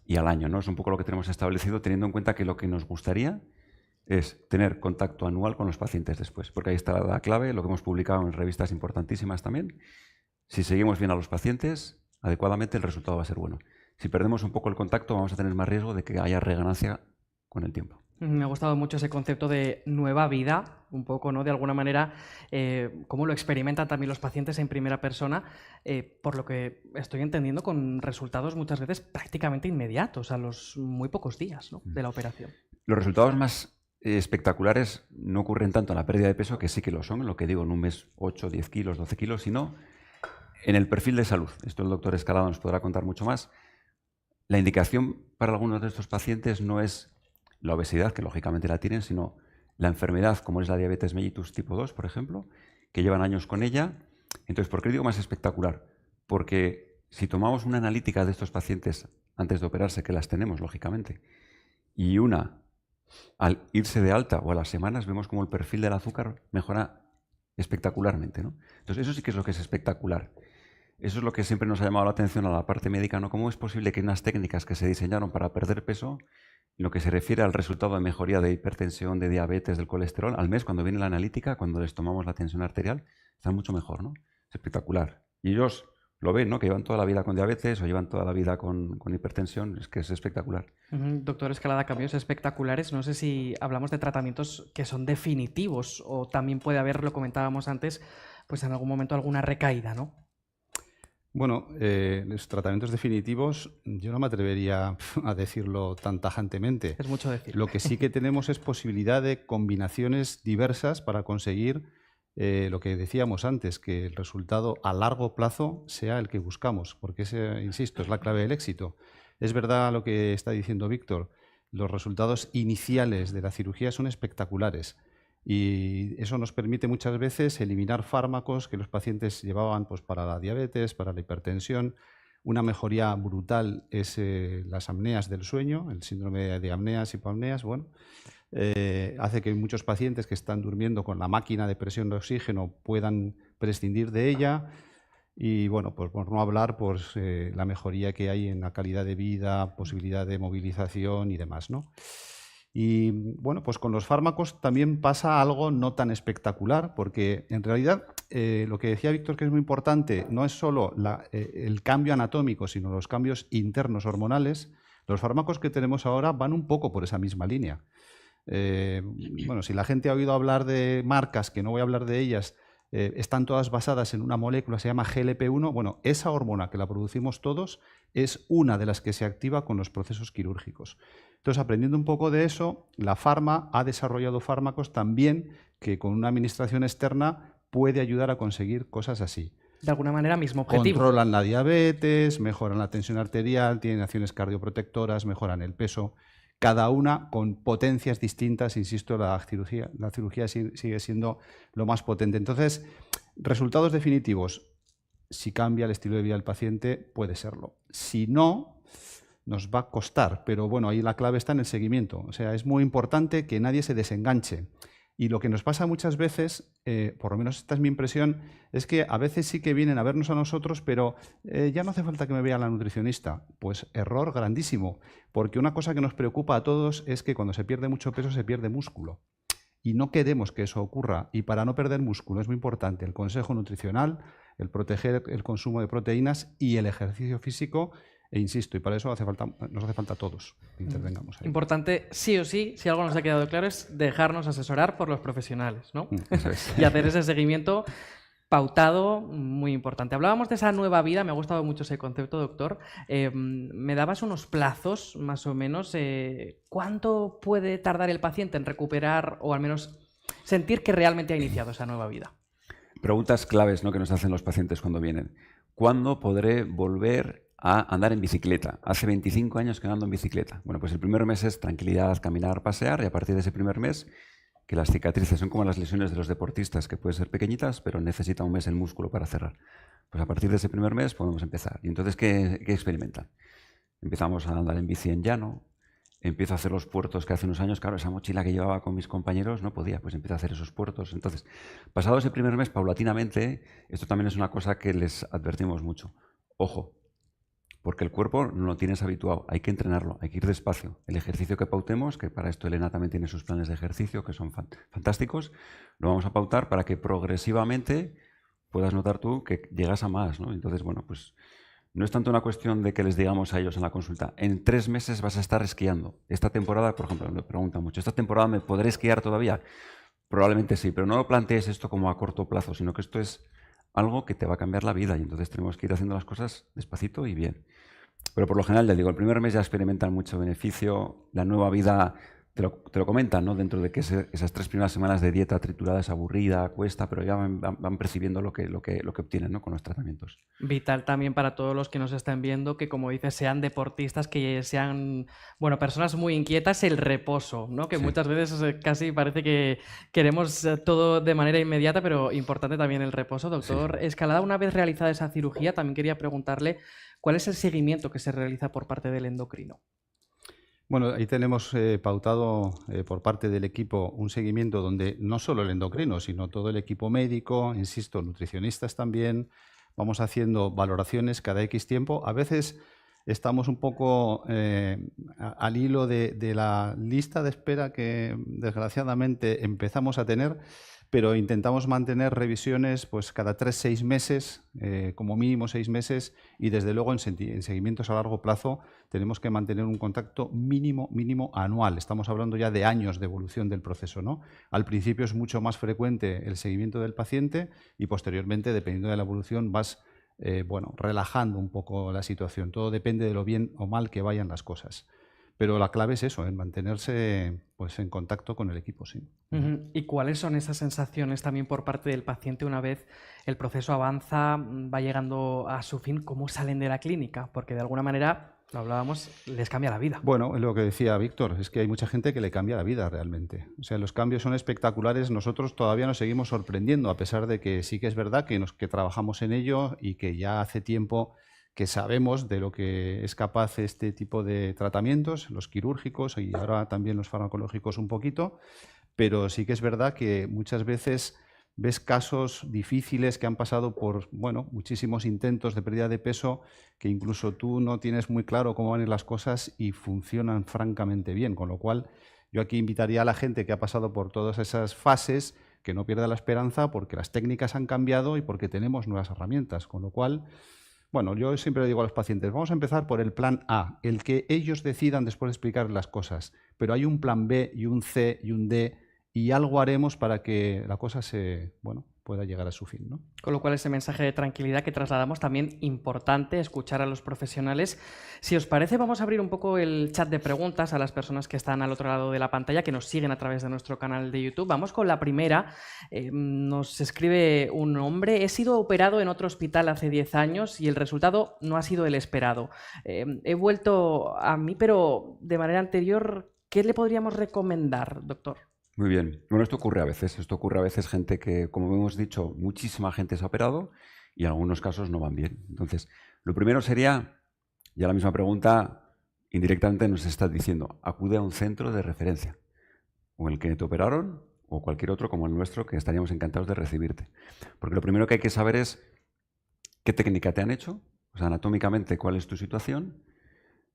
y al año, ¿no? Es un poco lo que tenemos establecido, teniendo en cuenta que lo que nos gustaría es tener contacto anual con los pacientes después, porque ahí está la clave, lo que hemos publicado en revistas importantísimas también. Si seguimos bien a los pacientes, adecuadamente el resultado va a ser bueno. Si perdemos un poco el contacto, vamos a tener más riesgo de que haya reganancia con el tiempo. Me ha gustado mucho ese concepto de nueva vida, un poco, ¿no? De alguna manera, cómo lo experimentan también los pacientes en primera persona, por lo que estoy entendiendo, con resultados muchas veces prácticamente inmediatos, a los muy pocos días, ¿no?, de la operación. Los resultados más espectaculares no ocurren tanto en la pérdida de peso, que sí que lo son, lo que digo, en un mes 8, 10 kilos, 12 kilos, sino en el perfil de salud. Esto el doctor Escalada nos podrá contar mucho más. La indicación para algunos de estos pacientes no es la obesidad, que lógicamente la tienen, sino la enfermedad, como es la diabetes mellitus tipo 2, por ejemplo, que llevan años con ella. Entonces, ¿por qué digo más espectacular? Porque si tomamos una analítica de estos pacientes antes de operarse, que las tenemos, lógicamente, y una al irse de alta o a las semanas, vemos como el perfil del azúcar mejora espectacularmente, ¿no? Entonces, eso sí que es lo que es espectacular. Eso es lo que siempre nos ha llamado la atención a la parte médica, ¿no? ¿Cómo es posible que unas técnicas que se diseñaron para perder peso, en lo que se refiere al resultado de mejoría de hipertensión, de diabetes, del colesterol, al mes, cuando viene la analítica, cuando les tomamos la tensión arterial, están mucho mejor, ¿no? Es espectacular. Y ellos lo ven, ¿no? Que llevan toda la vida con diabetes o llevan toda la vida con hipertensión, es que es espectacular. Doctor Escalada, cambios espectaculares. No sé si hablamos de tratamientos que son definitivos o también puede haber, lo comentábamos antes, pues en algún momento alguna recaída, ¿no? Bueno, los tratamientos definitivos yo no me atrevería a decirlo tan tajantemente. Es mucho decir. Lo que sí que tenemos es posibilidad de combinaciones diversas para conseguir lo que decíamos antes, que el resultado a largo plazo sea el que buscamos, porque ese, insisto, es la clave del éxito. Es verdad lo que está diciendo Víctor, los resultados iniciales de la cirugía son espectaculares. Y eso nos permite muchas veces eliminar fármacos que los pacientes llevaban pues, para la diabetes, para la hipertensión. Una mejoría brutal es las apneas del sueño, el síndrome de apneas, hipoapneas. Bueno, hace que muchos pacientes que están durmiendo con la máquina de presión de oxígeno puedan prescindir de ella. Y bueno, pues por no hablar pues, la mejoría que hay en la calidad de vida, posibilidad de movilización y demás, ¿no? Y bueno, pues con los fármacos también pasa algo no tan espectacular, porque en realidad lo que decía Víctor, que es muy importante, no es solo el cambio anatómico, sino los cambios internos hormonales. Los fármacos que tenemos ahora van un poco por esa misma línea. Bueno, si la gente ha oído hablar de marcas, que no voy a hablar de ellas, están todas basadas en una molécula, se llama GLP-1. Bueno, esa hormona que la producimos todos es una de las que se activa con los procesos quirúrgicos. Entonces, aprendiendo un poco de eso, la Pharma ha desarrollado fármacos también que con una administración externa puede ayudar a conseguir cosas así. De alguna manera, mismo objetivo. Controlan la diabetes, mejoran la tensión arterial, tienen acciones cardioprotectoras, mejoran el peso. Cada una con potencias distintas, insisto, la cirugía sigue siendo lo más potente. Entonces, resultados definitivos, si cambia el estilo de vida del paciente, puede serlo. Si no, nos va a costar, pero bueno, ahí la clave está en el seguimiento. O sea, es muy importante que nadie se desenganche. Y lo que nos pasa muchas veces, por lo menos esta es mi impresión, es que a veces sí que vienen a vernos a nosotros, pero ya no hace falta que me vea la nutricionista. Pues error grandísimo, porque una cosa que nos preocupa a todos es que cuando se pierde mucho peso se pierde músculo. Y no queremos que eso ocurra. Y para no perder músculo es muy importante el consejo nutricional, el proteger el consumo de proteínas y el ejercicio físico. E insisto, y para eso nos hace falta a todos que intervengamos ahí. Importante, sí o sí, si algo nos ha quedado claro, es dejarnos asesorar por los profesionales, ¿no? Eso es. Y hacer ese seguimiento pautado, muy importante. Hablábamos de esa nueva vida, me ha gustado mucho ese concepto, doctor. Me dabas unos plazos, más o menos. ¿Cuánto puede tardar el paciente en recuperar o al menos sentir que realmente ha iniciado esa nueva vida? Preguntas claves, ¿no?, que nos hacen los pacientes cuando vienen. ¿Cuándo podré volver a andar en bicicleta? Hace 25 años que ando en bicicleta. Bueno, pues el primer mes es tranquilidad, caminar, pasear, y a partir de ese primer mes, que las cicatrices son como las lesiones de los deportistas, que pueden ser pequeñitas, pero necesita un mes el músculo para cerrar. Pues a partir de ese primer mes podemos empezar. Y entonces, ¿qué experimentan? Empezamos a andar en bici en llano, empiezo a hacer los puertos que hace unos años, claro, esa mochila que llevaba con mis compañeros no podía, pues empiezo a hacer esos puertos. Entonces, pasado ese primer mes, paulatinamente, esto también es una cosa que les advertimos mucho. Ojo, porque el cuerpo no lo tienes habituado, hay que entrenarlo, hay que ir despacio. El ejercicio que pautemos, que para esto Elena también tiene sus planes de ejercicio, que son fantásticos, lo vamos a pautar para que progresivamente puedas notar tú que llegas a más, ¿no? Entonces, bueno, pues no es tanto una cuestión de que les digamos a ellos en la consulta, en 3 meses vas a estar esquiando. Esta temporada, por ejemplo, me preguntan mucho, ¿esta temporada me podré esquiar todavía? Probablemente sí, pero no lo plantees esto como a corto plazo, sino que esto es algo que te va a cambiar la vida y entonces tenemos que ir haciendo las cosas despacito y bien. Pero por lo general, ya digo, el primer mes ya experimentan mucho beneficio, la nueva vida te lo comentan, ¿no? Dentro de que esas 3 primeras semanas de dieta triturada es aburrida, cuesta, pero ya van percibiendo lo que obtienen, ¿no? Con los tratamientos. Vital también para todos los que nos estén viendo, que como dices, sean deportistas, que sean, bueno, personas muy inquietas, el reposo, ¿no? Que Sí. muchas veces casi parece que queremos todo de manera inmediata, pero importante también el reposo. Doctor Escalada, una vez realizada esa cirugía, también quería preguntarle cuál es el seguimiento que se realiza por parte del endocrino. Bueno, ahí tenemos pautado por parte del equipo un seguimiento donde no solo el endocrino, sino todo el equipo médico, insisto, nutricionistas también, vamos haciendo valoraciones cada X tiempo. A veces estamos un poco al hilo de la lista de espera que desgraciadamente empezamos a tener, pero intentamos mantener revisiones pues cada 3-6 meses, como mínimo 6 meses, y desde luego en seguimientos a largo plazo tenemos que mantener un contacto mínimo anual. Estamos hablando ya de años de evolución del proceso, ¿no? Al principio es mucho más frecuente el seguimiento del paciente y posteriormente, dependiendo de la evolución, vas relajando un poco la situación. Todo depende de lo bien o mal que vayan las cosas. Pero la clave es eso, en mantenerse pues, en contacto con el equipo, sí. ¿Y cuáles son esas sensaciones también por parte del paciente una vez el proceso avanza, va llegando a su fin? ¿Cómo salen de la clínica? Porque de alguna manera, lo hablábamos, les cambia la vida. Bueno, lo que decía Víctor, es que hay mucha gente que le cambia la vida realmente. O sea, los cambios son espectaculares. Nosotros todavía nos seguimos sorprendiendo, a pesar de que sí que es verdad que trabajamos en ello y que ya hace tiempo que sabemos de lo que es capaz este tipo de tratamientos, los quirúrgicos y ahora también los farmacológicos un poquito, pero sí que es verdad que muchas veces ves casos difíciles que han pasado por muchísimos intentos de pérdida de peso que incluso tú no tienes muy claro cómo van a ir las cosas y funcionan francamente bien, con lo cual yo aquí invitaría a la gente que ha pasado por todas esas fases que no pierda la esperanza porque las técnicas han cambiado y porque tenemos nuevas herramientas, con lo cual... Bueno, yo siempre le digo a los pacientes, vamos a empezar por el plan A, el que ellos decidan después de explicar las cosas, pero hay un plan B y un C y un D y algo haremos para que la cosa pueda llegar a su fin, ¿no? Con lo cual ese mensaje de tranquilidad que trasladamos también importante, escuchar a los profesionales. Si os parece, vamos a abrir un poco el chat de preguntas a las personas que están al otro lado de la pantalla, que nos siguen a través de nuestro canal de YouTube. Vamos con la primera. Nos escribe un hombre: he sido operado en otro hospital hace 10 años y el resultado no ha sido el esperado. He vuelto a mí, pero de manera anterior, ¿qué le podríamos recomendar, doctor? Muy bien. Bueno, esto ocurre a veces. Esto ocurre a veces gente que, como hemos dicho, muchísima gente se ha operado y en algunos casos no van bien. Entonces, lo primero sería, ya la misma pregunta indirectamente nos está diciendo, acude a un centro de referencia, o el que te operaron o cualquier otro como el nuestro, que estaríamos encantados de recibirte. Porque lo primero que hay que saber es qué técnica te han hecho, o sea, anatómicamente cuál es tu situación,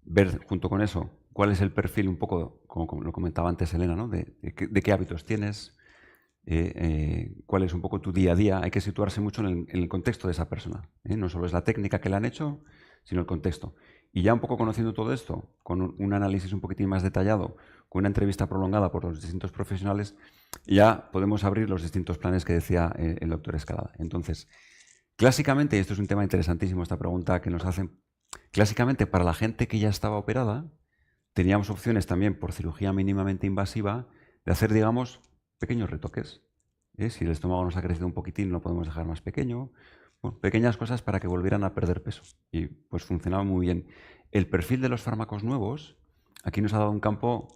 ver junto con eso cuál es el perfil un poco, como lo comentaba antes Elena, ¿no? de qué hábitos tienes, cuál es un poco tu día a día. Hay que situarse mucho en el contexto de esa persona. No solo es la técnica que le han hecho, sino el contexto. Y ya un poco conociendo todo esto, con un análisis un poquitín más detallado, con una entrevista prolongada por los distintos profesionales, ya podemos abrir los distintos planes que decía el doctor Escalada. Entonces, clásicamente, y esto es un tema interesantísimo, esta pregunta que nos hacen, clásicamente para la gente que ya estaba operada, teníamos opciones también por cirugía mínimamente invasiva de hacer, digamos, pequeños retoques. Si el estómago nos ha crecido un poquitín, lo podemos dejar más pequeño. Bueno, pequeñas cosas para que volvieran a perder peso. Y pues funcionaba muy bien. El perfil de los fármacos nuevos aquí nos ha dado un campo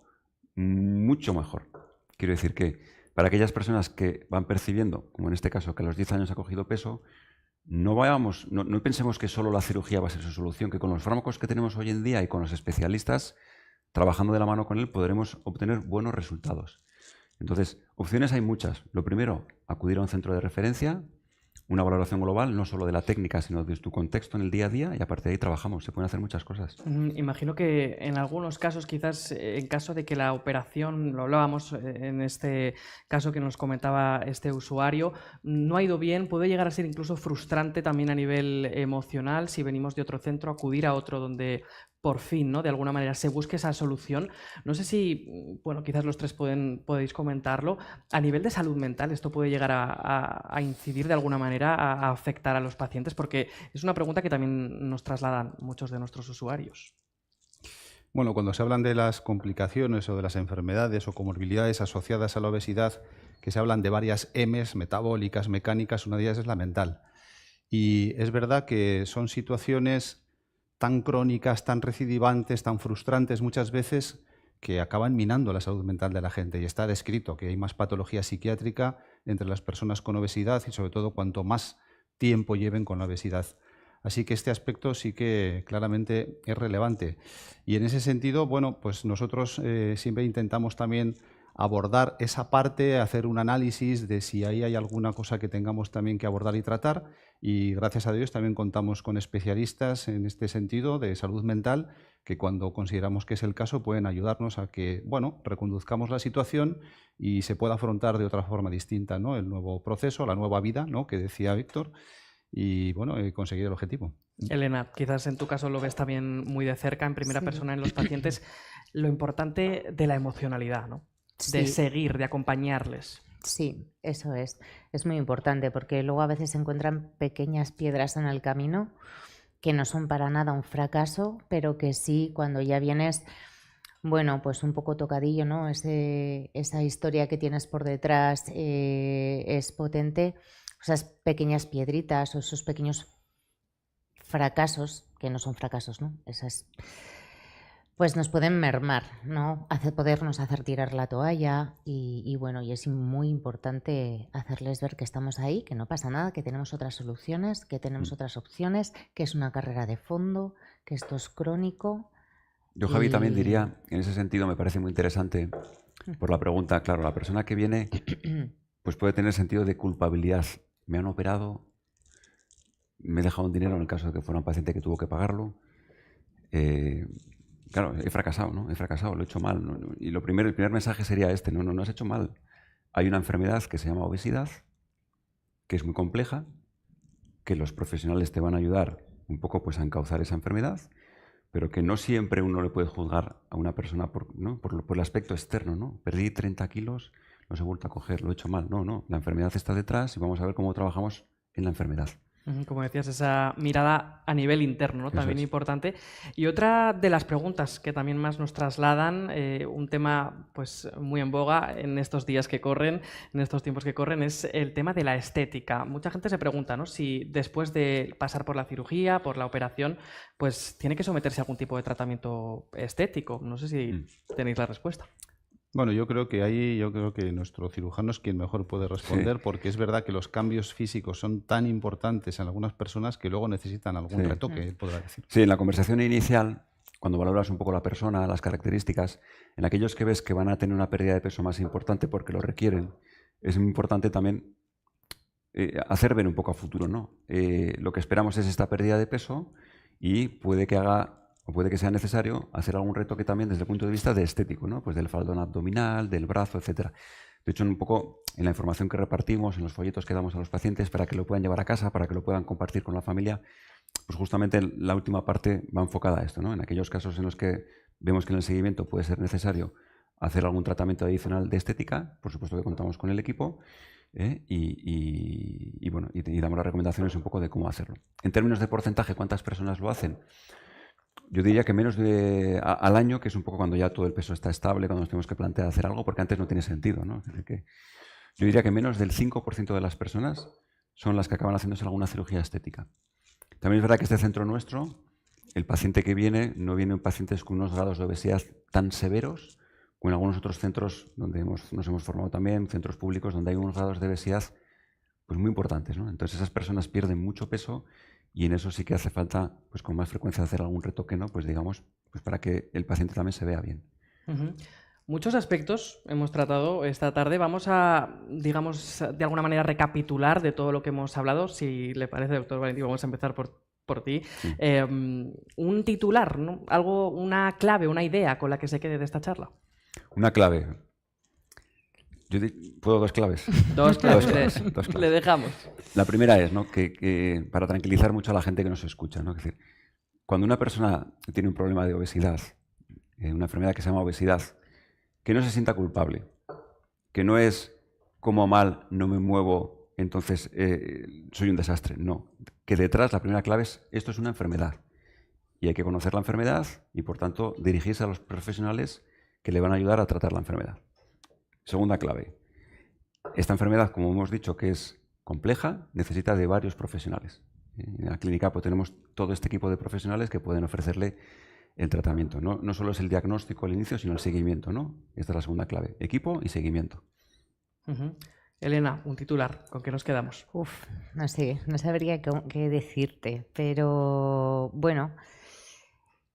mucho mejor. Quiero decir que para aquellas personas que van percibiendo, como en este caso, que a los 10 años ha cogido peso, no pensemos que solo la cirugía va a ser su solución, que con los fármacos que tenemos hoy en día y con los especialistas, trabajando de la mano con él, podremos obtener buenos resultados. Entonces, opciones hay muchas. Lo primero, acudir a un centro de referencia, una valoración global, no solo de la técnica, sino de tu contexto en el día a día, y a partir de ahí trabajamos. Se pueden hacer muchas cosas. Imagino que en algunos casos, quizás en caso de que la operación, lo hablábamos en este caso que nos comentaba este usuario, no ha ido bien, puede llegar a ser incluso frustrante también a nivel emocional si venimos de otro centro, acudir a otro donde por fin, ¿no?, de alguna manera se busque esa solución. No sé si, bueno, quizás los tres podéis comentarlo. A nivel de salud mental, ¿esto puede llegar a incidir de alguna manera, a afectar a los pacientes? Porque es una pregunta que también nos trasladan muchos de nuestros usuarios. Bueno, cuando se hablan de las complicaciones o de las enfermedades o comorbilidades asociadas a la obesidad, que se hablan de varias M's, metabólicas, mecánicas, una de ellas es la mental. Y es verdad que son situaciones tan crónicas, tan recidivantes, tan frustrantes muchas veces, que acaban minando la salud mental de la gente. Y está descrito que hay más patología psiquiátrica entre las personas con obesidad y sobre todo cuanto más tiempo lleven con la obesidad. Así que este aspecto sí que claramente es relevante. Y en ese sentido, bueno, pues nosotros siempre intentamos también abordar esa parte, hacer un análisis de si ahí hay alguna cosa que tengamos también que abordar y tratar, y gracias a Dios también contamos con especialistas en este sentido de salud mental que cuando consideramos que es el caso pueden ayudarnos a que, bueno, reconduzcamos la situación y se pueda afrontar de otra forma distinta, ¿no?, el nuevo proceso, la nueva vida, ¿no?, que decía Víctor, y bueno, conseguir el objetivo. Elena, quizás en tu caso lo ves también muy de cerca, en primera persona en los pacientes, lo importante de la emocionalidad, ¿no? De seguir, de acompañarles. Sí, eso es muy importante porque luego a veces se encuentran pequeñas piedras en el camino que no son para nada un fracaso, pero que sí, cuando ya vienes, bueno, pues un poco tocadillo, ¿no? Esa historia que tienes por detrás es potente. Esas pequeñas piedritas o esos pequeños fracasos, que no son fracasos, ¿no? Pues nos pueden mermar, ¿no? Podernos hacer tirar la toalla y bueno, y es muy importante hacerles ver que estamos ahí, que no pasa nada, que tenemos otras soluciones, que tenemos otras opciones, que es una carrera de fondo, que esto es crónico. Yo, Javi, también diría, en ese sentido me parece muy interesante por la pregunta, claro, la persona que viene pues puede tener sentido de culpabilidad. Me han operado, me he dejado un dinero en el caso de que fuera un paciente que tuvo que pagarlo. Claro, he fracasado, ¿no? He fracasado, lo he hecho mal, ¿no? Y el primer mensaje sería este: no has hecho mal. Hay una enfermedad que se llama obesidad, que es muy compleja, que los profesionales te van a ayudar un poco pues a encauzar esa enfermedad, pero que no siempre uno le puede juzgar a una persona por el aspecto externo, ¿no? Perdí 30 kilos, no se ha vuelto a coger, lo he hecho mal. No, la enfermedad está detrás y vamos a ver cómo trabajamos en la enfermedad. Como decías, esa mirada a nivel interno, ¿no? También importante. Y otra de las preguntas que también más nos trasladan, un tema pues muy en boga en estos días que corren, en estos tiempos que corren, es el tema de la estética. Mucha gente se pregunta, ¿no?, si después de pasar por la cirugía, por la operación, pues tiene que someterse a algún tipo de tratamiento estético. No sé si tenéis la respuesta. Bueno, yo creo que nuestro cirujano es quien mejor puede responder, sí, porque es verdad que los cambios físicos son tan importantes en algunas personas que luego necesitan algún retoque, él podrá decir. Sí, en la conversación inicial, cuando valoras un poco la persona, las características, en aquellos que ves que van a tener una pérdida de peso más importante porque lo requieren, es muy importante también hacer ver un poco a futuro, ¿no? Lo que esperamos es esta pérdida de peso y puede que sea necesario hacer algún retoque también desde el punto de vista de estético, ¿no? Pues del faldón abdominal, del brazo, etc. De hecho, un poco en la información que repartimos, en los folletos que damos a los pacientes para que lo puedan llevar a casa, para que lo puedan compartir con la familia, pues justamente la última parte va enfocada a esto, ¿no? En aquellos casos en los que vemos que en el seguimiento puede ser necesario hacer algún tratamiento adicional de estética, por supuesto que contamos con el equipo, y damos las recomendaciones un poco de cómo hacerlo. En términos de porcentaje, ¿cuántas personas lo hacen? Yo diría que menos al año, que es un poco cuando ya todo el peso está estable, cuando nos tenemos que plantear hacer algo, porque antes no tiene sentido, ¿no? Es decir, que yo diría que menos del 5% de las personas son las que acaban haciéndose alguna cirugía estética. También es verdad que este centro nuestro, el paciente que viene, no vienen pacientes con unos grados de obesidad tan severos como en algunos otros centros donde nos hemos formado también, centros públicos donde hay unos grados de obesidad pues muy importantes, ¿no? Entonces esas personas pierden mucho peso. Y en eso sí que hace falta, pues con más frecuencia, hacer algún retoque, ¿no? Pues digamos, pues para que el paciente también se vea bien. Muchos aspectos hemos tratado esta tarde. Vamos a, digamos, de alguna manera recapitular de todo lo que hemos hablado. Si le parece, doctor Valentí, vamos a empezar por ti. Sí. Un titular, ¿no? Algo, una clave, una idea con la que se quede de esta charla. Una clave. ¿Puedo dos claves? Dos claves. Dos claves. Le dejamos. La primera es, ¿no?, que para tranquilizar mucho a la gente que nos escucha, ¿no? Es decir, cuando una persona tiene un problema de obesidad, una enfermedad que se llama obesidad, que no se sienta culpable, que no es como mal, no me muevo, entonces soy un desastre. No, que detrás la primera clave es esto es una enfermedad y hay que conocer la enfermedad y por tanto dirigirse a los profesionales que le van a ayudar a tratar la enfermedad. Segunda clave, esta enfermedad, como hemos dicho, que es compleja, necesita de varios profesionales. En la clínica pues, tenemos todo este equipo de profesionales que pueden ofrecerle el tratamiento. No solo es el diagnóstico al inicio, sino el seguimiento, ¿no? Esta es la segunda clave, equipo y seguimiento. Elena, un titular, ¿con qué nos quedamos? No sé, no sabría qué decirte, pero bueno,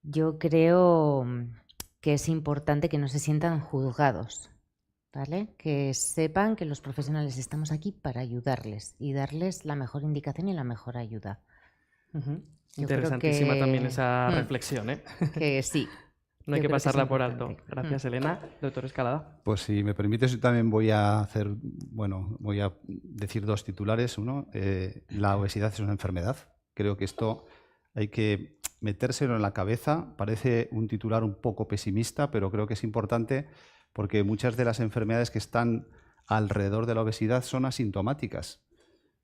yo creo que es importante que no se sientan juzgados, ¿vale? Que sepan que los profesionales estamos aquí para ayudarles y darles la mejor indicación y la mejor ayuda. Interesantísima también esa reflexión, ¿eh? Que sí. No hay que pasarla por alto. importante. Gracias, Elena. Doctor Escalada. Pues si me permites, yo también voy a decir dos titulares. Uno, la obesidad es una enfermedad. Creo que esto hay que metérselo en la cabeza. Parece un titular un poco pesimista, pero creo que es importante porque muchas de las enfermedades que están alrededor de la obesidad son asintomáticas.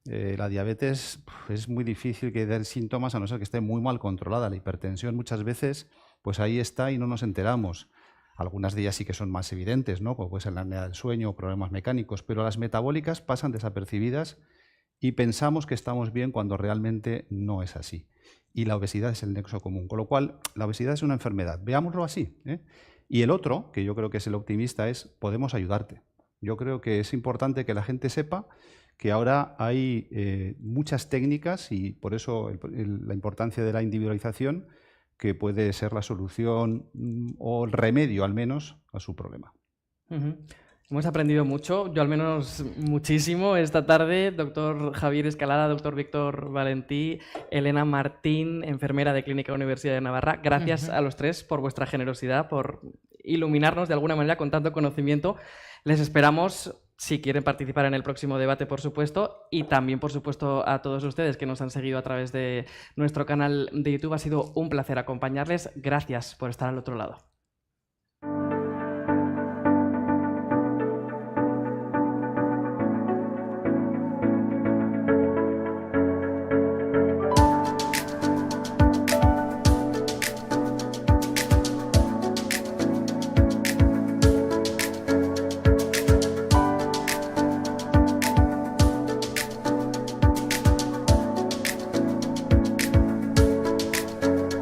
La diabetes es muy difícil que dé síntomas a no ser que esté muy mal controlada. La hipertensión muchas veces pues ahí está y no nos enteramos. Algunas de ellas sí que son más evidentes, ¿no? Como puede ser la apnea del sueño o problemas mecánicos, pero las metabólicas pasan desapercibidas y pensamos que estamos bien cuando realmente no es así. Y la obesidad es el nexo común, con lo cual la obesidad es una enfermedad. Veámoslo así, ¿eh? Y el otro, que yo creo que es el optimista, es podemos ayudarte. Yo creo que es importante que la gente sepa que ahora hay muchas técnicas y por eso la importancia de la individualización, que puede ser la solución o el remedio, al menos, a su problema. Hemos aprendido mucho, yo al menos muchísimo esta tarde. Doctor Javier Escalada, doctor Víctor Valentí, Elena Martín, enfermera de Clínica Universidad de Navarra. Gracias a los tres por vuestra generosidad, por iluminarnos de alguna manera con tanto conocimiento. Les esperamos si quieren participar en el próximo debate, por supuesto, y también, por supuesto, a todos ustedes que nos han seguido a través de nuestro canal de YouTube. Ha sido un placer acompañarles. Gracias por estar al otro lado.